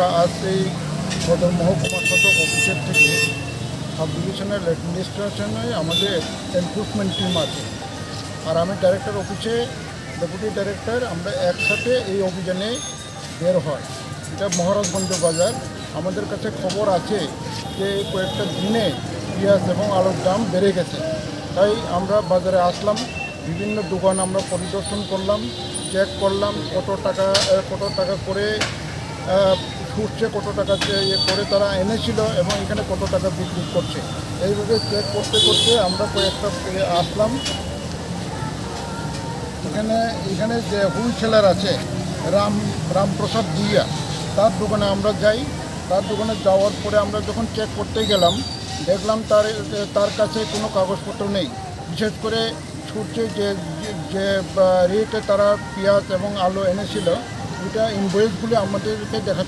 আজ এই সদর মহকুমা সদর অফিসের থেকে সাব ডিভিশনাল অ্যাডমিনিস্ট্রেশনে আমাদের এনফোর্সমেন্ট টিম আছে, আর আমি ডাইরেক্টর অফিসে ডেপুটি ডাইরেক্টর। আমরা একসাথে এই অভিযানে বের হয়। এটা মহারাজগঞ্জ বাজার। আমাদের কাছে খবর আছে যে কয়েকটা দিনে পেঁয়াজ এবং আলুর দাম বেড়ে গেছে, তাই আমরা বাজারে আসলাম। বিভিন্ন দোকান আমরা পরিদর্শন করলাম, চেক করলাম কত টাকা করে ছুটছে, কত টাকা করে তারা এনেছিল এবং এখানে কত টাকা বিক্রি করছে। এইভাবে চেক করতে করতে আমরা কয়েকটা আসলাম। এখানে যে হুলসেলার আছে রামপ্রসাদ ভুইয়া, তার দোকানে আমরা যাই। তার দোকানে যাওয়ার পরে আমরা যখন চেক করতে গেলাম, দেখলাম তার কাছে কোনো কাগজপত্র নেই। বিশেষ করে ছুটছে যে রেটে তারা পেঁয়াজ এবং আলু এনেছিল, ওইটা ইনভয়েসগুলি আমাদেরকে দেখাচ্ছে